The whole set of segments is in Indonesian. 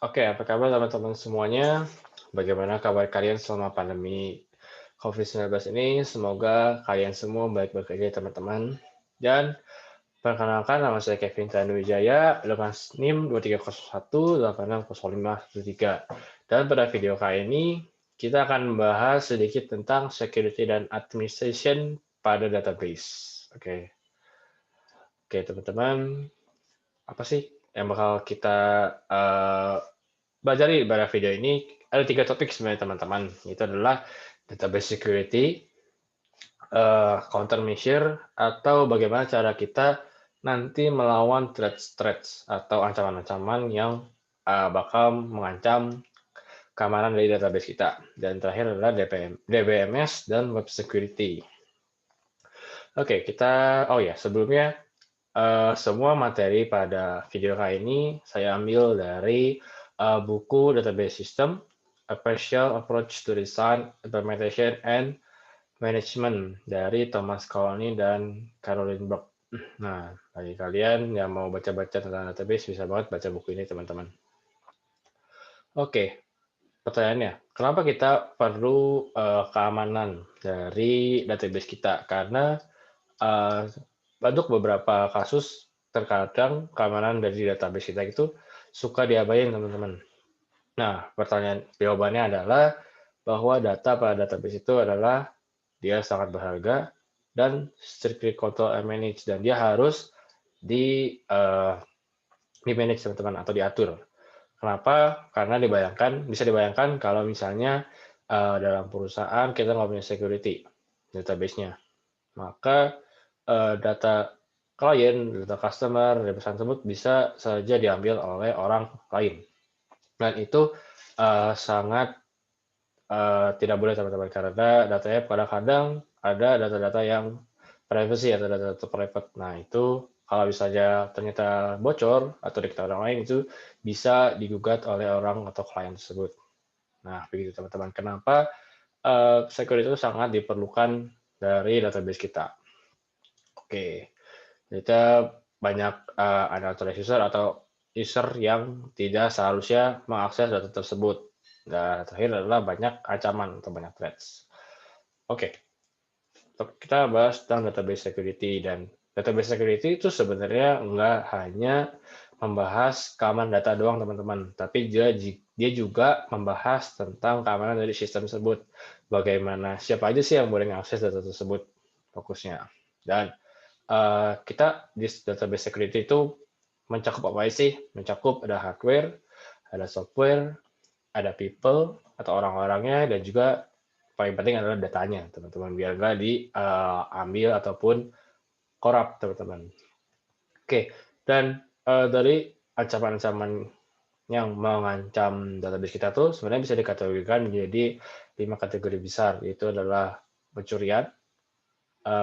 Oke, apa kabar teman-teman semuanya? Bagaimana kabar kalian selama pandemi COVID-19 ini? Semoga kalian semua baik-baik aja teman-teman. Dan perkenalkan nama saya Kevin Tanuwijaya dengan NIM 2301860513. Dan pada video kali ini kita akan membahas sedikit tentang security dan administration pada database. Oke, oke teman-teman, apa sih yang bakal kita uh, pelajari pada video ini? Ada 3 topik sebenarnya teman-teman. Itu adalah database security, countermeasure, atau bagaimana cara kita nanti melawan threats atau ancaman-ancaman yang bakal mengancam keamanan dari database kita. Dan terakhir adalah DBMS dan web security. Oke, sebelumnya semua materi pada video kali ini saya ambil dari buku Database System, A Partial Approach to Design, Implementation, and Management dari Thomas Colony dan Caroline Burke. Nah, bagi kalian yang mau baca-baca tentang database, bisa banget baca buku ini, teman-teman. Oke, pertanyaannya, kenapa kita perlu keamanan dari database kita? Karena untuk beberapa kasus, terkadang keamanan dari database kita itu suka diabaikan, teman-teman. Nah, jawabannya adalah bahwa data pada database itu adalah dia sangat berharga dan strictly control and manage, dan dia harus di manage, teman-teman, atau diatur. Kenapa? Karena bisa dibayangkan kalau misalnya dalam perusahaan kita nggak punya security database-nya, maka data klien, data customer dari perusahaan tersebut bisa saja diambil oleh orang lain. Dan itu sangat tidak boleh, teman-teman, karena datanya kadang-kadang ada data-data yang privacy atau data-data private. Nah, itu kalau misalnya ternyata bocor atau diketahui orang lain, itu bisa digugat oleh orang atau klien tersebut. Nah, begitu teman-teman. Kenapa security itu sangat diperlukan dari database kita? Oke, kita banyak unauthorized user atau user yang tidak seharusnya mengakses data tersebut. Dan terakhir adalah banyak ancaman atau banyak threats. Oke, kita bahas tentang database security. Dan database security itu sebenarnya nggak hanya membahas keamanan data doang, teman-teman, tapi dia juga membahas tentang keamanan dari sistem tersebut. Bagaimana, siapa aja sih yang boleh mengakses data tersebut, fokusnya. Dan kita di database security itu mencakup apa sih? Mencakup ada hardware, ada software, ada people atau orang-orangnya, dan juga paling penting adalah datanya, teman-teman, biar nggak diambil ataupun korup, teman-teman. Oke, dan dari ancaman-ancaman yang mengancam database kita tuh sebenarnya bisa dikategorikan menjadi 5 kategori besar, yaitu adalah pencurian,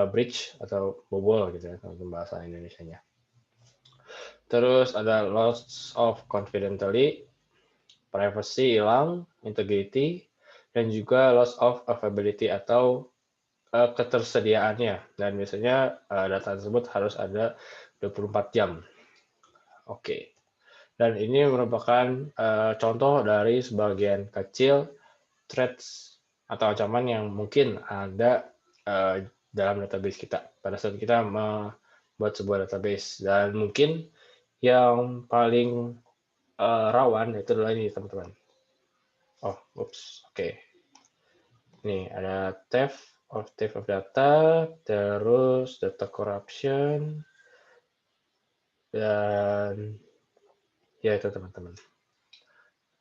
breach atau bobol gitu ya, teman-teman, bahasa Indonesianya. Terus ada loss of confidentiality, privacy hilang, integrity, dan juga loss of availability atau ketersediaannya. Dan biasanya data tersebut harus ada 24 jam. Oke. Dan ini merupakan contoh dari sebagian kecil threats atau ancaman yang mungkin ada dalam database kita pada saat kita membuat sebuah database. Dan mungkin yang paling rawan itu adalah ini, teman-teman. Oke. Ini ada theft of data, terus data corruption, dan ya itu, teman-teman.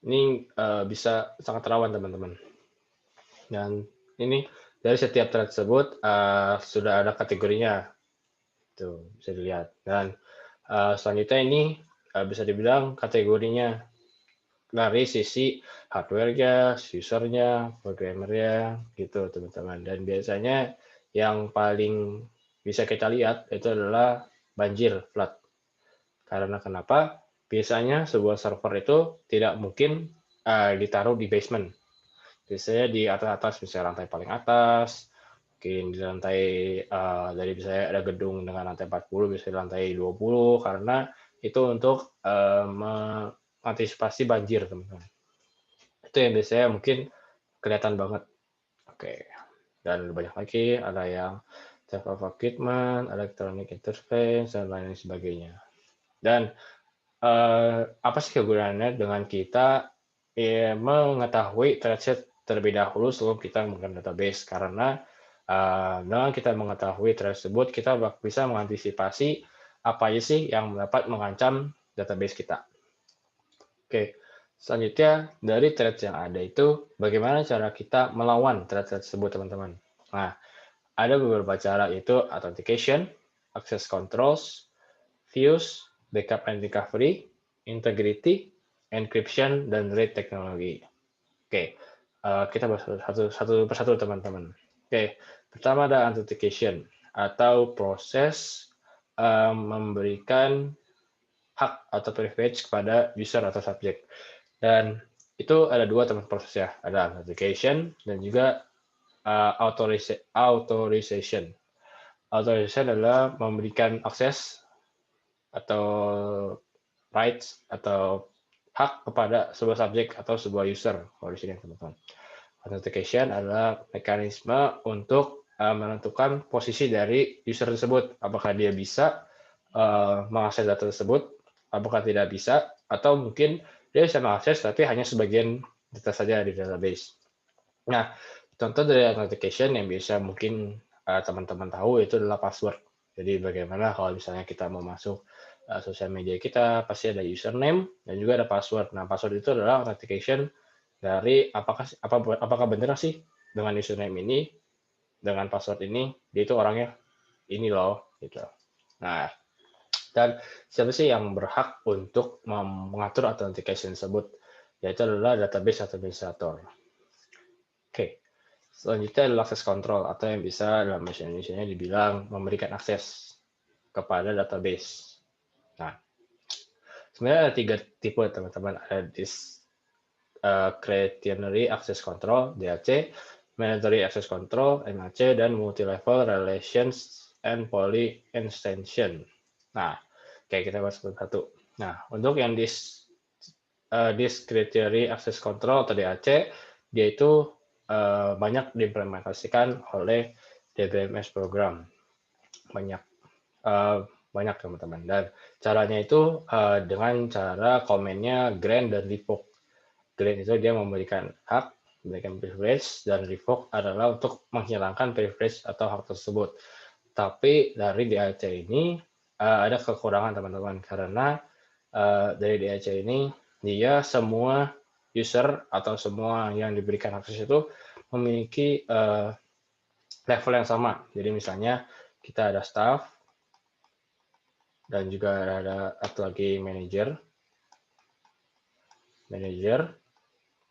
Ini bisa sangat rawan, teman-teman. Dan ini dari setiap thread tersebut sudah ada kategorinya. Tuh, bisa dilihat. Dan selanjutnya ini bisa dibilang kategorinya dari sisi hardware-nya, user-nya, programmer-nya, gitu, teman-teman. Dan biasanya yang paling bisa kita lihat itu adalah banjir, flood. Karena kenapa? Biasanya sebuah server itu tidak mungkin ditaruh di basement. Biasanya di atas-atas, misalnya lantai paling atas, mungkin di lantai dari misalnya ada gedung dengan lantai 40, bisa di lantai 20, karena itu untuk antisipasi banjir, teman-teman. Itu yang biasanya mungkin kelihatan banget. Oke. Dan banyak lagi, ada yang type of equipment, electronic interface, dan lain sebagainya. Dan apa sih kegunaannya dengan kita mengetahui thread terlebih dahulu sebelum kita menggunakan database? Karena dengan kita mengetahui tersebut, kita bisa mengantisipasi apa aja sih yang dapat mengancam database kita. Oke, selanjutnya dari thread yang ada itu, bagaimana cara kita melawan thread tersebut, teman-teman? Nah, ada beberapa cara, itu authentication, access controls, views, backup and recovery, integrity, encryption, dan RAID teknologi. Oke, kita bahas satu persatu, teman-teman. Oke, pertama ada authentication atau proses memberikan hak atau privilege kepada user atau subjek. Dan itu ada dua teman proses ya, ada authentication dan juga authorization. Authorization adalah memberikan akses atau rights atau hak kepada sebuah subjek atau sebuah user. Kalau di sini, teman-teman. Authentication adalah mekanisme untuk menentukan posisi dari user tersebut, apakah dia bisa mengakses data tersebut, apakah tidak bisa, atau mungkin dia bisa mengakses tapi hanya sebagian data saja di database. Nah, contoh dari authentication yang bisa mungkin teman-teman tahu itu adalah password. Jadi bagaimana kalau misalnya kita mau masuk sosial media kita, pasti ada username dan juga ada password. Nah, password itu adalah authentication dari apakah benar sih dengan username ini, dengan password ini, dia itu orangnya ini loh, gitu. Nah, dan siapa sih yang berhak untuk mengatur authentication tersebut? Yaitu adalah database administrator. Oke, selanjutnya adalah access control atau yang bisa dalam bahasa Indonesia dibilang memberikan akses kepada database. Nah, sebenarnya ada 3 tipe, teman-teman. Ada discretionary access control (DAC), mandatory access control (MAC), dan multi-level relations and poly extension. Nah, kayak kita bahas satu-satu. Nah, untuk yang discretionary access control atau DAC, dia itu banyak diimplementasikan oleh DBMS program. Banyak teman-teman. Dan caranya itu dengan cara komennya grant dan revoke. Grant itu dia memberikan hak, memberikan privilege, dan revoke adalah untuk menghilangkan privilege atau hak tersebut. Tapi dari DAC ini ada kekurangan, teman-teman, karena dari DAC ini dia semua user atau semua yang diberikan akses itu memiliki level yang sama. Jadi misalnya kita ada staff dan juga ada satu lagi manager.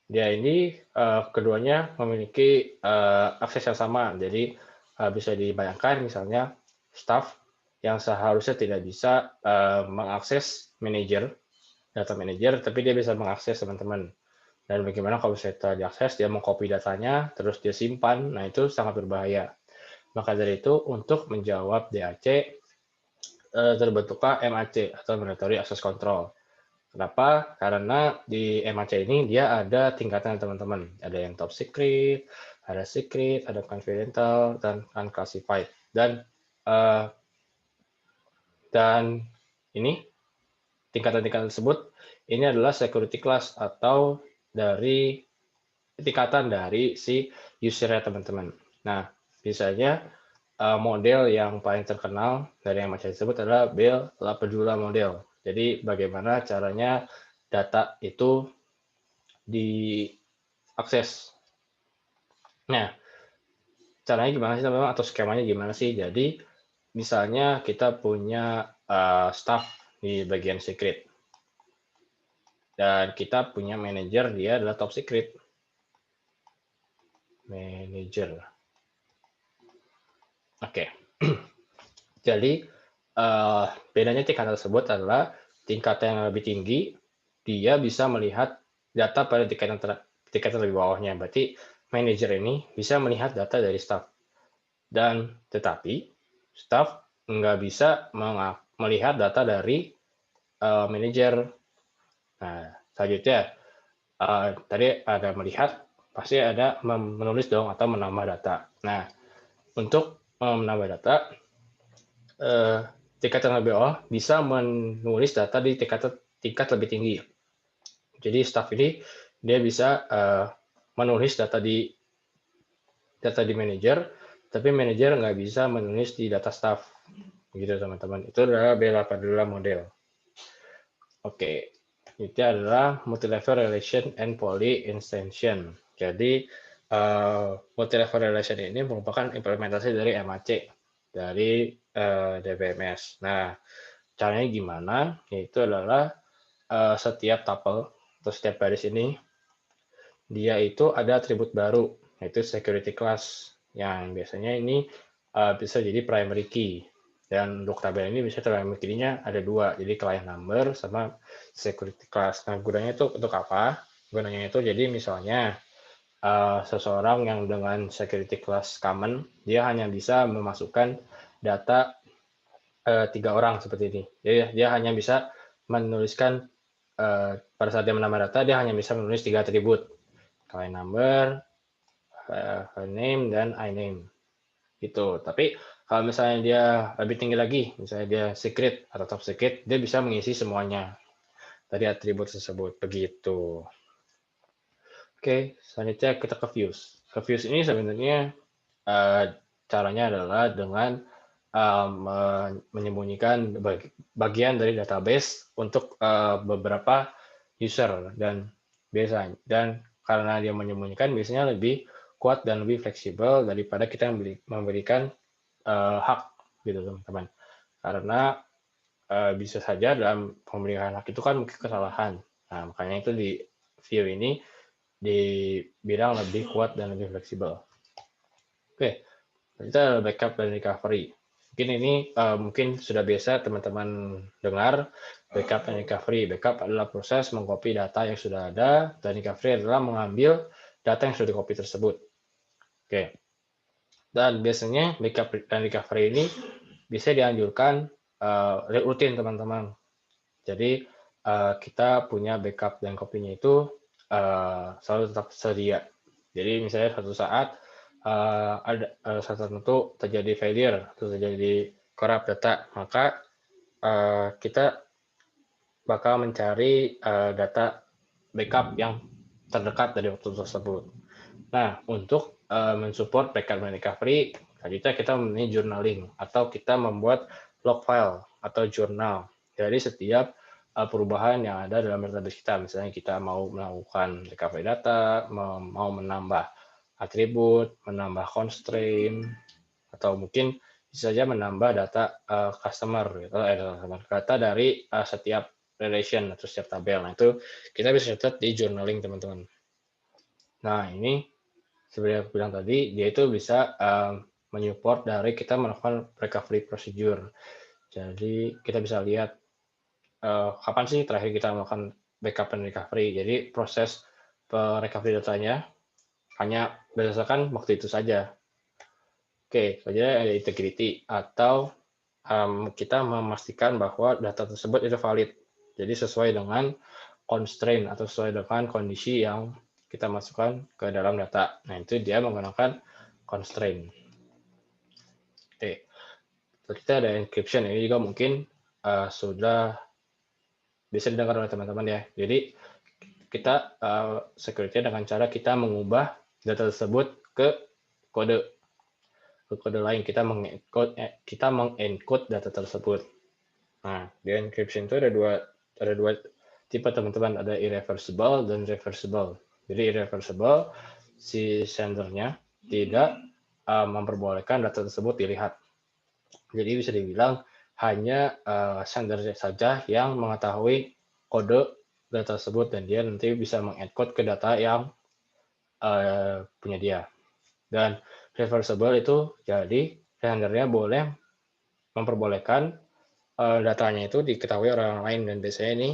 Dia ini keduanya memiliki akses yang sama. Jadi bisa dibayangkan misalnya staff yang seharusnya tidak bisa mengakses data manager, tapi dia bisa mengakses teman-teman. Dan bagaimana kalau misalnya diakses, dia mengcopy datanya, terus dia simpan, nah itu sangat berbahaya. Maka dari itu, untuk menjawab DAC, terbentuklah MAC atau Mandatory Access Control. Kenapa? Karena di MAC ini dia ada tingkatan, teman-teman. Ada yang top secret, ada confidential, dan unclassified. Dan ini tingkatan-tingkatan tersebut ini adalah security class atau dari tingkatan dari si usernya, teman-teman. Nah, biasanya model yang paling terkenal dari yang macam tersebut adalah Bell LaPadula model. Jadi bagaimana caranya data itu diakses. Nah, caranya gimana sih, teman-teman, atau skemanya gimana sih? Jadi misalnya kita punya staff di bagian secret. Dan kita punya manajer, dia adalah top secret. Manager. Oke. Jadi bedanya tingkatan tersebut adalah tingkat yang lebih tinggi, dia bisa melihat data pada tingkatan lebih bawahnya. Berarti manajer ini bisa melihat data dari staff. Dan tetapi staff nggak bisa melihat data dari manajer. Nah, Selanjutnya, tadi ada melihat, pasti ada menulis dong atau menambah data. Nah, untuk menambah data, tingkat yang lebih bawah bisa menulis data di tingkat lebih tinggi. Jadi staff ini dia bisa menulis data di manager, tapi manager nggak bisa menulis di data staff. Gitu teman-teman. Itu adalah B82 model. Oke, itu adalah multi-level relation and poly instantiation. Jadi multi-level relation ini merupakan implementasi dari MAC, dari DBMS. Nah, caranya gimana? Yaitu adalah setiap tuple atau setiap baris ini dia itu ada atribut baru, yaitu security class, yang biasanya ini bisa jadi primary key. Dan untuk tabel ini bisa primary key-nya ada dua, jadi client number sama security class. Nah, gunanya itu untuk apa? Gunanya itu jadi misalnya seseorang yang dengan security class common, dia hanya bisa memasukkan data 3 orang seperti ini. Jadi dia hanya bisa menuliskan pada saat dia menambah data, dia hanya bisa menulis 3 atribut. Client number, her name, dan iname. Gitu. Tapi kalau misalnya dia lebih tinggi lagi, misalnya dia secret atau top secret, dia bisa mengisi semuanya dari atribut tersebut. Begitu. Oke, selanjutnya kita ke views. Ke views ini sebenarnya caranya adalah dengan menyembunyikan bagian dari database untuk beberapa user, dan biasanya, dan karena dia menyembunyikan biasanya lebih kuat dan lebih fleksibel daripada kita memberikan hak gitu teman-teman, karena bisa saja dalam pemberian hak itu kan mungkin kesalahan. Nah, makanya itu di view ini dibilang lebih kuat dan lebih fleksibel. Oke, kita backup dan recovery. Mungkin ini mungkin sudah biasa teman-teman dengar backup dan recovery. Backup adalah proses mengcopy data yang sudah ada, dan recovery adalah mengambil data yang sudah di-copy tersebut. Oke. Dan biasanya backup dan recovery ini bisa dianjurkan rutin teman-teman. Jadi kita punya backup dan copy-nya itu selalu tetap sedia. Jadi misalnya suatu saat ada saat tertentu terjadi failure atau terjadi corrupt data, maka kita bakal mencari data backup yang terdekat dari waktu tersebut. Nah, untuk mensupport backup dan recovery, selanjutnya kita mempunyai journaling atau kita membuat log file atau jurnal. Jadi setiap perubahan yang ada dalam database kita, misalnya kita mau melakukan recovery data, mau menambah atribut, menambah constraint, atau mungkin bisa saja menambah data customer, gitu, data dari setiap relation atau setiap tabel. Nah, itu kita bisa catat di journaling, teman-teman. Nah, ini seperti yang aku bilang tadi, dia itu bisa menyupport dari kita melakukan recovery procedure. Jadi kita bisa lihat kapan sih terakhir kita melakukan backup dan recovery. Jadi proses recovery datanya hanya berdasarkan waktu itu saja. Oke, saja ada integrity atau kita memastikan bahwa data tersebut itu valid. Jadi sesuai dengan constraint atau sesuai dengan kondisi yang kita masukkan ke dalam data. Nah, itu dia menggunakan constraint. Oke, kita ada encryption. Ini juga mungkin sudah bisa didengar oleh teman-teman ya. Jadi kita security dengan cara kita mengubah data tersebut ke kode lain. Kita mengencode data tersebut. Nah, di encryption itu ada dua tipe teman-teman, ada irreversible dan reversible. Jadi irreversible, si sendernya tidak memperbolehkan data tersebut dilihat. Jadi bisa dibilang hanya sender saja yang mengetahui kode data tersebut, dan dia nanti bisa mengencode ke data yang punya dia. Dan reversible itu jadi sendernya boleh memperbolehkan datanya itu diketahui orang lain, dan biasanya ini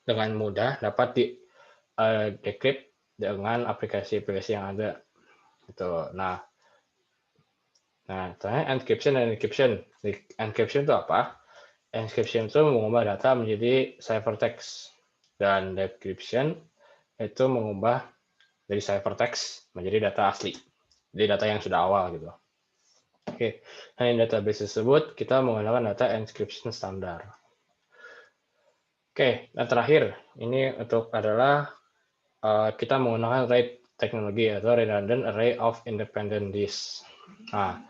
dengan mudah dapat di decrypt dengan aplikasi-aplikasi yang ada. Gitu. Nah, encryption dan encryption. Encryption itu apa? Encryption itu mengubah data menjadi ciphertext. Dan decryption itu mengubah dari ciphertext menjadi data asli, jadi data yang sudah awal gitu. Oke, nah di database tersebut kita menggunakan data encryption standar. Oke, dan terakhir ini adalah kita menggunakan RAID teknologi atau Redundant Array of Independent Disk. Nah,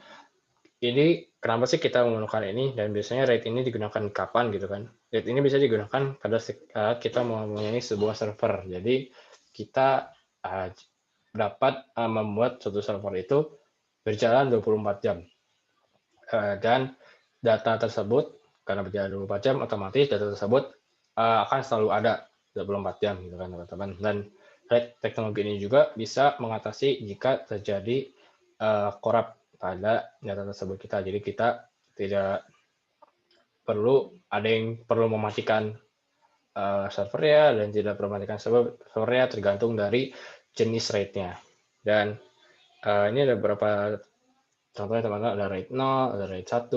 ini kenapa sih kita menggunakan ini, dan biasanya RAID ini digunakan kapan gitu kan? RAID ini bisa digunakan pada saat kita mempunyai sebuah server. Jadi kita dapat membuat suatu server itu berjalan 24 jam. Dan data tersebut, karena berjalan 24 jam, otomatis data tersebut akan selalu ada 24 jam gitu kan teman-teman. Dan RAID teknologi ini juga bisa mengatasi jika terjadi korup pada data tersebut kita. Jadi kita tidak perlu mematikan servernya, dan tidak perlu mematikan servernya, tergantung dari jenis RAID-nya. Dan ini ada beberapa contohnya teman-teman, ada RAID 0, ada RAID 1,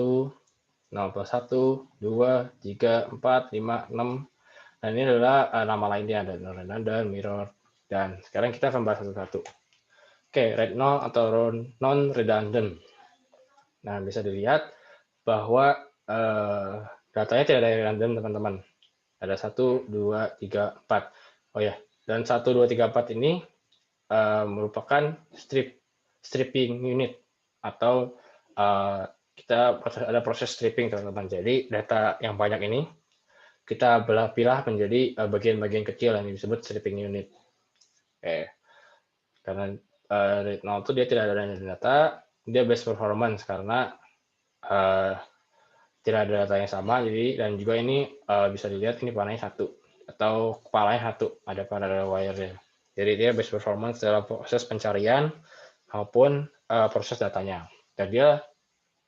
0+1, 2, 3, 4, 5, 6. Dan ini adalah nama lainnya, ada non-redundant, mirror, dan sekarang kita akan bahas satu-satu. Oke, RAID 0 atau non-redundant. Nah, bisa dilihat bahwa datanya tidak ada redundant teman-teman. Ada 1, 2, 3, 4. Oh ya, dan 1, 2, 3, 4 ini merupakan stripping unit, atau kita ada proses stripping teman-teman. Jadi data yang banyak ini kita pilah menjadi bagian-bagian kecil yang disebut stripping unit. Karena RAID 0 itu dia tidak ada data, dia best performance karena tidak ada data yang sama. Jadi, dan juga ini bisa dilihat ini panahnya 1 atau kepalanya 1, ada pada wire-nya. Jadi dia best performance dalam proses pencarian maupun proses datanya. Dan dia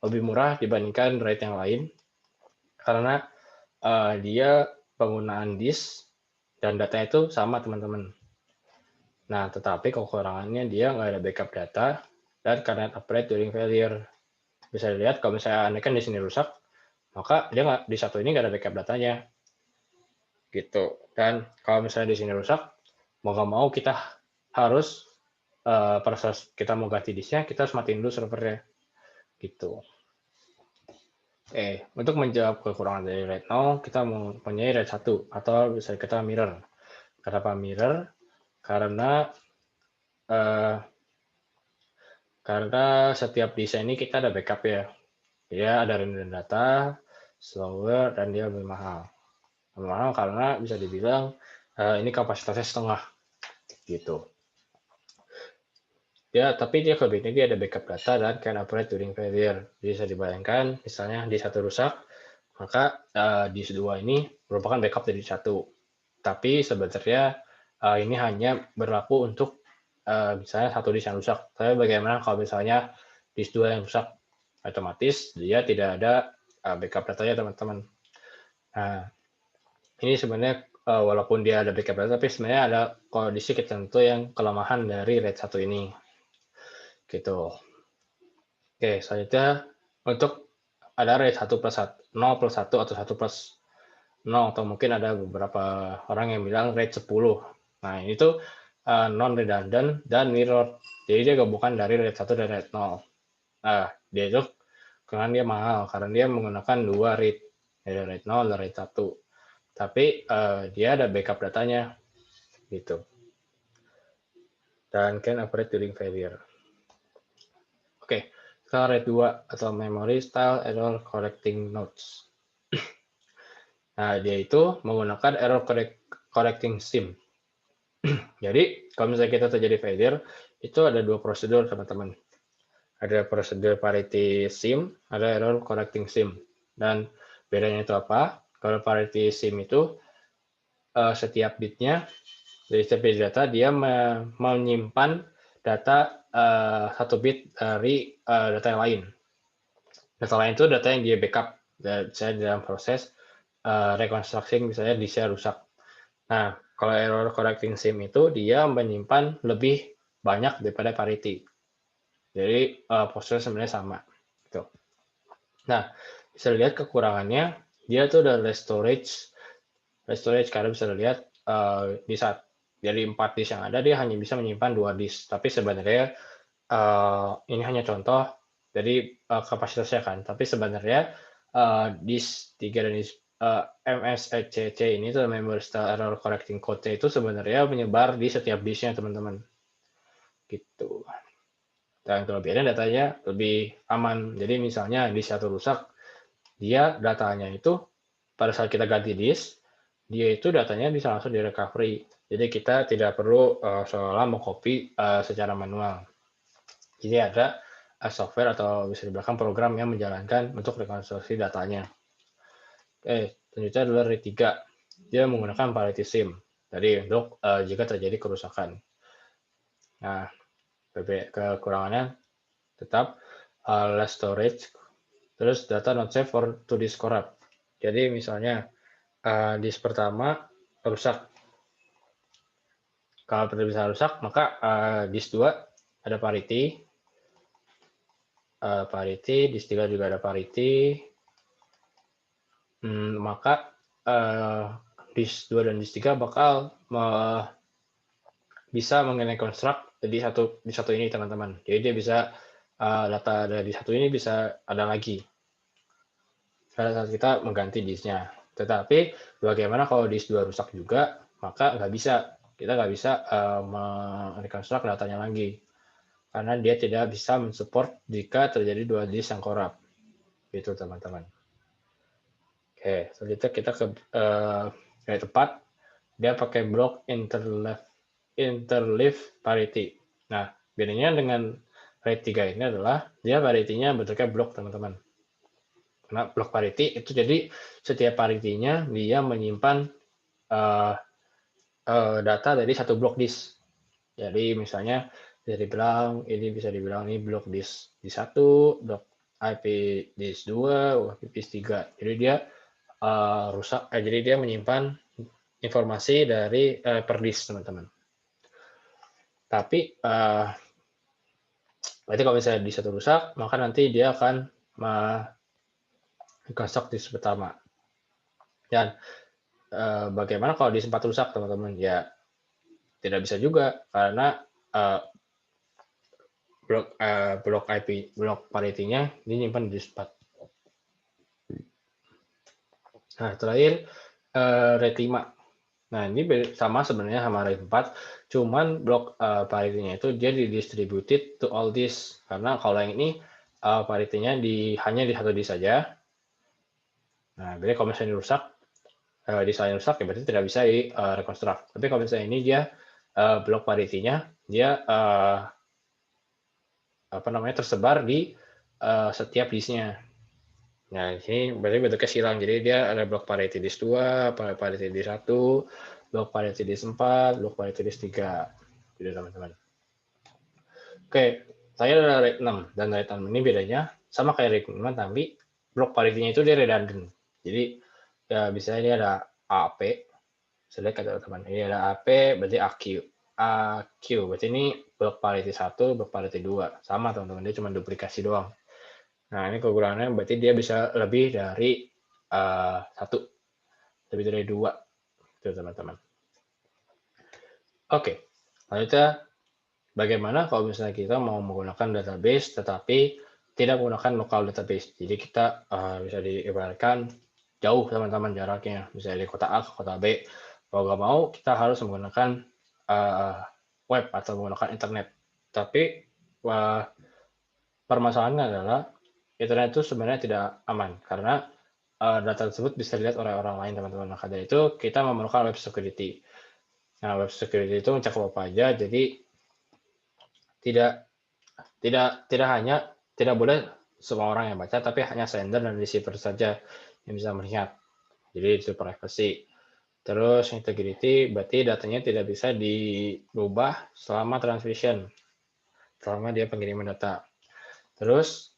lebih murah dibandingkan RAID yang lain karena dia penggunaan disk dan datanya itu sama teman-teman. Nah, tetapi kekurangannya dia nggak ada backup data dan cannot operate during failure. Bisa dilihat kalau misalnya Anda kan di sini rusak, maka dia nggak, di satu ini nggak ada backup datanya. Gitu. Dan kalau misalnya di sini rusak, mau nggak mau kita harus proses kita mau ganti disknya, kita harus matiin dulu servernya. Gitu. Untuk menjawab kekurangan dari RAID 0, kita mempunyai RAID 1 atau bisa kita mirror. Kenapa mirror? Karena setiap desain ini kita ada backup ya. Dia ada redundant data, slower, dan dia lebih mahal. Lebih mahal karena bisa dibilang ini kapasitasnya setengah gitu. Ya, tapi dia kelebihannya dia ada backup data dan can operate during failure. Jadi bisa dibayangkan, misalnya di satu rusak, maka di dua ini merupakan backup dari satu. Tapi sebenarnya ini hanya berlaku untuk misalnya satu disk yang rusak. Tapi bagaimana kalau misalnya disk 2 yang rusak, otomatis dia tidak ada backup datanya teman-teman. Nah, ini sebenarnya walaupun dia ada backup data, tapi sebenarnya ada kondisi tertentu yang kelemahan dari RAID 1 ini. Gitu. Oke, selanjutnya untuk ada RAID 1+1, 0+1 atau 1+0, atau mungkin ada beberapa orang yang bilang RAID 10. Nah, itu non-redundant dan mirror. Jadi dia gabungan dari RAID 1 dan RAID 0. Nah, dia itu karena dia mahal, karena dia menggunakan 2 RAID, dari RAID 0 dan RAID 1. Tapi dia ada backup datanya, gitu. Dan can operate during failure. Oke, sekarang RAID 2 atau Memory Style Error Correcting Nodes. Nah, dia itu menggunakan error correcting SIM. Jadi, kalau misalnya kita terjadi failure, itu ada 2 prosedur, teman-teman. Ada prosedur parity SIM, ada error correcting SIM. Dan bedanya itu apa? Kalau parity SIM itu setiap bitnya, dari setiap bit data, dia menyimpan data 1 bit dari data yang lain. Data lain itu data yang dia backup, misalnya dalam proses reconstructing, misalnya disknya rusak. Nah, kalau error correcting SIM itu dia menyimpan lebih banyak daripada parity. Jadi prosesnya sebenarnya sama. Gitu. Nah, bisa lihat kekurangannya, dia tuh ada less storage. Less storage karena bisa lihat di saat dari 4 disk yang ada dia hanya bisa menyimpan 2 disk. Tapi sebenarnya ini hanya contoh dari kapasitasnya kan. Tapi sebenarnya disk 3 dan disk MSECC ini tuh Memory Style Error Correcting Code itu sebenarnya menyebar di setiap disknya teman-teman. Gitu. Dan kelebihannya datanya lebih aman. Jadi misalnya disk satu rusak, dia datanya itu pada saat kita ganti disk, dia itu datanya bisa langsung di recovery. Jadi kita tidak perlu seolah mengcopy secara manual. Jadi ada software atau bisa dibilang program yang menjalankan untuk rekonstruksi datanya. Selanjutnya adalah RAID 3. Dia menggunakan parity sim. Jadi untuk jika terjadi kerusakan. Nah, kekurangannya tetap less storage, terus data not safe for to disk corrupt. Jadi misalnya disk pertama rusak. Kalau bisa rusak, maka disk 2 ada parity, disk 3 juga ada parity, maka disk 2 dan disk 3 bakal bisa mengenai konstruk di satu ini teman-teman. Jadi dia bisa data dari satu ini bisa ada lagi pada saat kita mengganti disknya. Tetapi bagaimana kalau disk 2 rusak juga, maka kita nggak bisa merekonstruk datanya lagi. Karena dia tidak bisa mensupport jika terjadi 2 disk yang korup. Gitu teman-teman. Oke, selanjutnya kita ke RAID 4. Dia pakai blok interleaf parity. Nah, bedanya dengan RAID 3 ini adalah dia parity-nya bentuknya blok teman-teman. Karena blok parity itu jadi setiap parity-nya dia menyimpan data dari satu blok disk. Jadi misalnya bisa dibilang ini blok disk di 1, blok IP disk 2, IP disk 3. Jadi dia jadi dia menyimpan informasi dari per disk teman-teman. Tapi berarti kalau misalnya disk 1 rusak, maka nanti dia akan merusak disk pertama. Dan bagaimana kalau disk 4 rusak teman-teman? Ya tidak bisa juga karena blok parity-nya dinyimpan di disk 4. Nah, terakhir RAID 5. Nah, ini sama sebenarnya sama RAID 4, cuman blok parity-nya itu dia didistributed to all disk. Karena kalau yang ini parity-nya hanya di satu disk saja. Nah, berarti kalau misalnya rusak, disk lain rusak, ya berarti tidak bisa rekonstruk. Tapi kalau misalnya ini dia blok parity-nya, dia tersebar di setiap disknya. Nah, ini berarti bentuknya silang. Jadi dia ada blok parity disk 2, parity disk 1, blok parity disk 4, blok parity disk 3. Gitu, teman-teman. Oke, saya ada RAID 6. Dan RAID 6 ini bedanya sama kayak RAID 5, tapi blok parity-nya itu dia redundant. Jadi, ya misalnya ini ada AP. Select ada teman. Ini ada AP, berarti AQ. Berarti ini blok parity 1, blok parity 2. Sama, teman-teman. Dia cuma duplikasi doang. Nah, ini kekurangannya berarti dia bisa lebih dari 1, lebih dari 2, itu teman-teman. Oke, selanjutnya bagaimana kalau misalnya kita mau menggunakan database tetapi tidak menggunakan local database. Jadi kita bisa diibaratkan jauh teman-teman jaraknya, misalnya dari kota A ke kota B. Kalau nggak mau, kita harus menggunakan web atau menggunakan internet. Tapi permasalahannya adalah internet itu sebenarnya tidak aman karena data tersebut bisa dilihat oleh orang lain teman-teman. Maka dari itu kita memerlukan web security. Nah, web security itu mencakup apa aja. Jadi tidak boleh semua orang yang baca, tapi hanya sender dan receiver saja yang bisa melihat. Jadi itu privacy. Terus integrity berarti datanya tidak bisa dirubah selama transmission, selama dia pengiriman data. Terus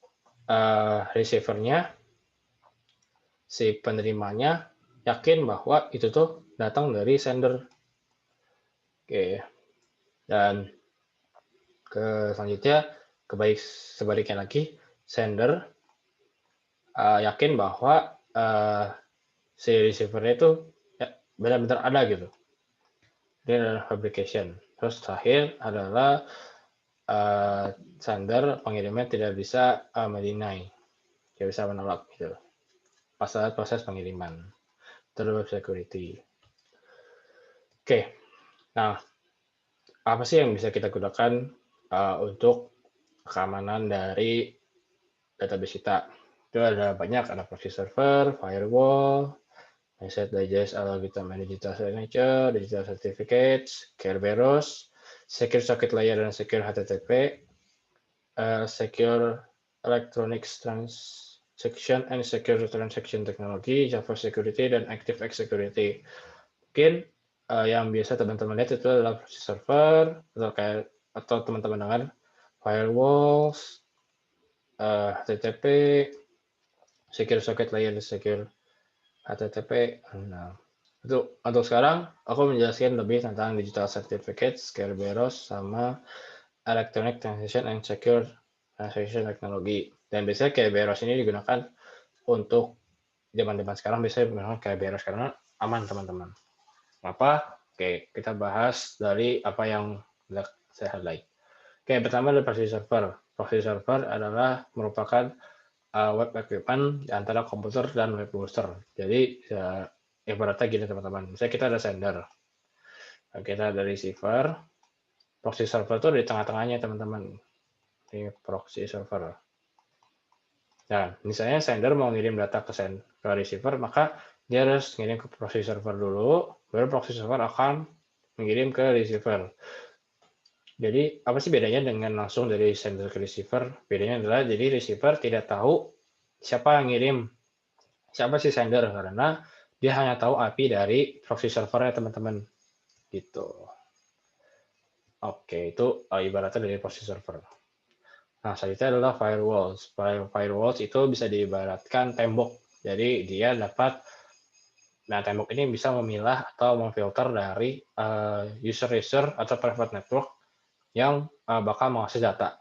receiver-nya, si penerimanya yakin bahwa itu tuh datang dari sender. Oke. Dan selanjutnya sebaliknya lagi, sender yakin bahwa si receiver-nya itu benar-benar ada gitu. Dia adalah fabrication. Terus terakhir adalah sender pengirimnya tidak bisa mendeny, tidak bisa menolak gitu. Pas saat proses pengiriman. Terus web security. Oke, nah apa sih yang bisa kita gunakan untuk keamanan dari database kita? Itu ada banyak, ada proxy server, firewall, Asset Digest, Algorithm and Digital Signature, Digital Certificates, Kerberos, Secure Socket Layer dan Secure HTTP, Secure Electronic Transaction and Secure Transaction Technology, Java Security, dan ActiveX Security. Mungkin yang biasa teman-teman lihat itu adalah proxy server, atau teman-teman dengar firewalls, HTTP, Secure Socket Layer, Secure HTTP. Nah, untuk sekarang aku menjelaskan lebih tentang digital certificates, Kerberos, sama electronic transaction and secure transaction technology. Dan biasanya Kerberos ini digunakan untuk zaman-zaman sekarang, biasanya menggunakan Kerberos karena aman, teman-teman. Apa? Oke, kita bahas dari apa yang saya highlight. Oke, pertama adalah proxy server. Proxy server adalah merupakan web equipment antara komputer dan web browser. Jadi ibaratnya gini teman-teman. Misalnya kita ada sender, kita ada receiver, proxy server itu di tengah-tengahnya teman-teman. Ini proxy server. Nah, misalnya sender mau ngirim data ke receiver, maka dia harus ngirim ke proxy server dulu, baru proxy server akan mengirim ke receiver. Jadi apa sih bedanya dengan langsung dari sender ke receiver? Bedanya adalah jadi receiver tidak tahu siapa yang ngirim, siapa sih sender, karena dia hanya tahu API dari proxy servernya teman-teman. Gitu. Oke, itu ibaratnya dari proxy server. Nah, selanjutnya adalah firewalls. Firewalls itu bisa diibaratkan tembok. Jadi dia dapat, nah tembok ini bisa memilah atau memfilter dari user-user atau private network yang bakal mengakses data.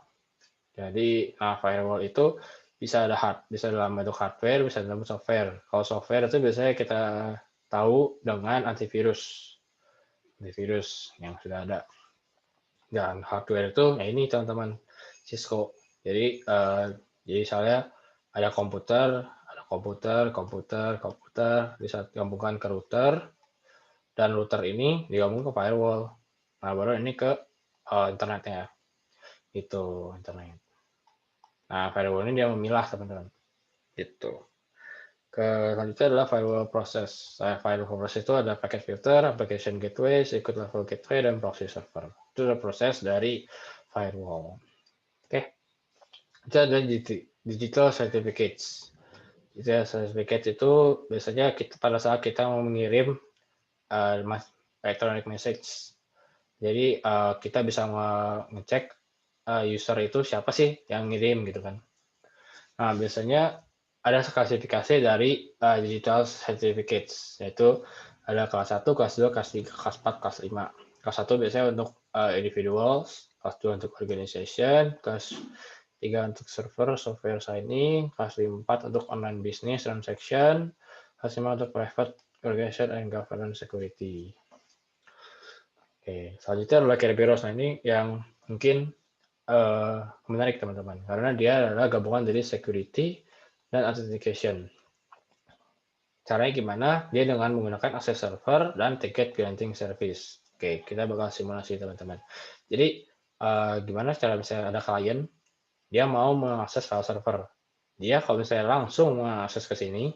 Jadi firewall itu bisa dalam bentuk hardware, bisa dalam bentuk software. Kalau software itu biasanya kita tahu dengan antivirus yang sudah ada. Dan hardware itu, ya ini teman-teman, Cisco. Jadi misalnya ada komputer, digabungkan ke router, dan router ini digabung ke firewall. Nah, baru ini ke internetnya. Itu internet. Nah, firewall ini dia memilah, teman-teman. Gitu. Selanjutnya adalah firewall process. Firewall process itu ada packet filter, application gateway, secret level gateway, dan proxy server. Itu adalah proses dari firewall. Oke. Itu ada digital certificates. Digital certificates itu biasanya pada saat kita mau mengirim electronic message. Jadi kita bisa ngecek user itu siapa sih yang ngirim gitu kan. Nah, biasanya ada klasifikasi dari digital certificates, yaitu ada kelas 1, kelas 2, kelas 3, kelas 4, kelas 5. Kelas 1 biasanya untuk individuals, kelas 2 untuk organization, kelas 3 untuk server, software signing, kelas 4 untuk online business transaction, kelas 5 untuk private organization and governance security. Oke, selanjutnya adalah Kerberos. Nah, ini yang mungkin menarik teman-teman, karena dia adalah gabungan dari security dan authentication. Caranya gimana? Dia dengan menggunakan access server dan ticket granting service. Oke, kita bakal simulasi teman-teman. Jadi gimana cara misalnya ada klien, dia mau mengakses file server. Dia kalau misalnya langsung mengakses ke sini,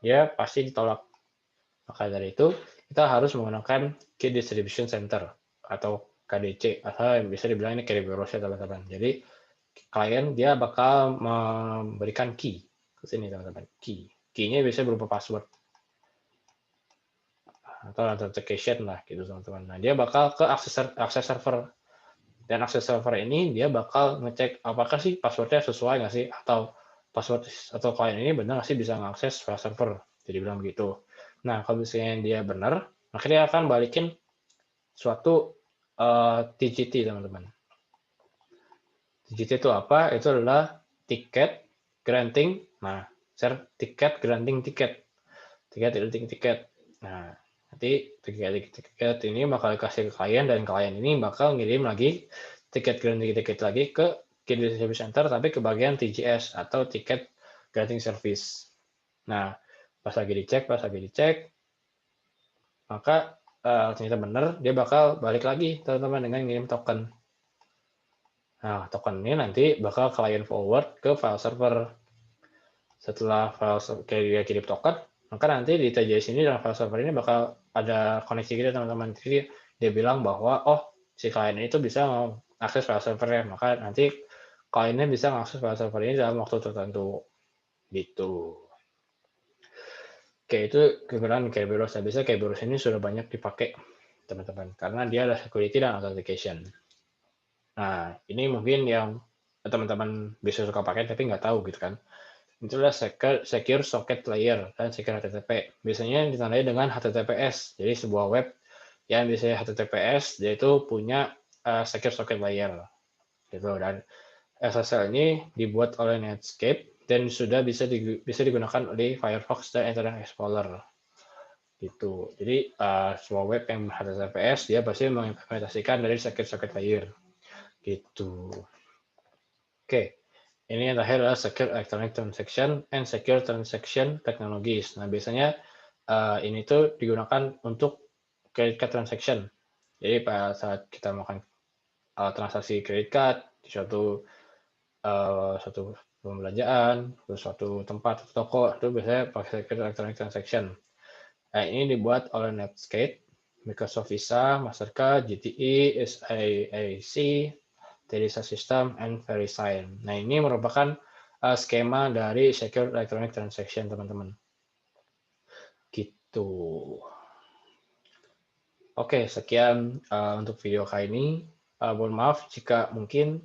dia pasti ditolak. Maka dari itu, kita harus menggunakan Key Distribution Center atau KDC, atau yang bisa dibilang ini Kerberos ya teman-teman. Jadi klien dia bakal memberikan key ke sini teman-teman. Key-nya biasanya berupa password atau authentication lah gitu teman-teman. Nah, dia bakal ke akses server. Dan akses server ini dia bakal ngecek apakah sih passwordnya sesuai nggak sih, atau password atau klien ini benar nggak sih bisa mengakses file server. Jadi bilang begitu. Nah, kalau misalnya dia benar, maka dia akan balikin suatu TGT teman-teman. TGT itu apa? Itu adalah tiket granting. Nah, tiket granting tiket. Tiket granting tiket. Nah, Nanti tiket ini bakal dikasih ke klien, dan klien ini bakal ngirim lagi tiket lagi ke Key Distribution Center, tapi ke bagian TGS atau Ticket Granting Service. Nah, pas lagi dicek, maka ternyata benar, dia bakal balik lagi teman-teman dengan ngirim token. Nah, token ini nanti bakal klien forward ke file server. Setelah dia kirim token, maka nanti di TJS ini dalam file server ini bakal ada koneksi gitu teman-teman. Jadi dia bilang bahwa si klien itu bisa akses file servernya, maka nanti kliennya bisa mengakses file server ini dalam waktu tertentu. Gitu. Oke, itu kegunaan Kerberos. Bisa Kerberos ini sudah banyak dipakai teman-teman, karena dia ada security dan authentication. Nah, ini mungkin yang teman-teman bisa suka pakai tapi nggak tahu gitu kan. Itulah secure socket layer dan secure HTTP. Biasanya ditandai dengan HTTPS. Jadi sebuah web yang bisa HTTPS, dia itu punya secure socket layer. Gitu. Dan SSL ini dibuat oleh Netscape dan sudah bisa digunakan oleh Firefox dan Internet Explorer. Gitu. Jadi semua web yang HTTPS dia pasti mengimplementasikan dari secure socket layer. Gitu. Oke. Ini yang terakhir adalah Secure Electronic Transaction and Secure Transaction Technologies. Nah, biasanya ini tuh digunakan untuk credit card transaction. Jadi pada saat kita melakukan transaksi credit card di suatu pembelanjaan, di suatu tempat, toko, itu biasanya pakai Secure Electronic Transaction. Nah, ini dibuat oleh Netscape, Microsoft Visa, Mastercard, GTE, SIAC, Teresa System, and VeriSign. Nah, ini merupakan skema dari Secure Electronic Transaction, teman-teman. Gitu. Oke, sekian untuk video kali ini. Mohon maaf jika mungkin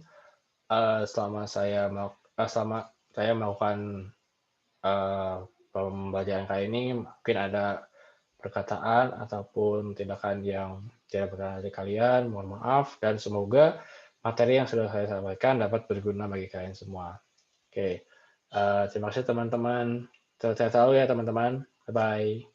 selama saya melakukan pembelajaran kali ini, mungkin ada perkataan ataupun tindakan yang tidak berkenan dari kalian. Mohon maaf, dan semoga materi yang sudah saya sampaikan dapat berguna bagi kalian semua. Oke, terima kasih teman-teman. Sehat selalu ya teman-teman. Bye-bye.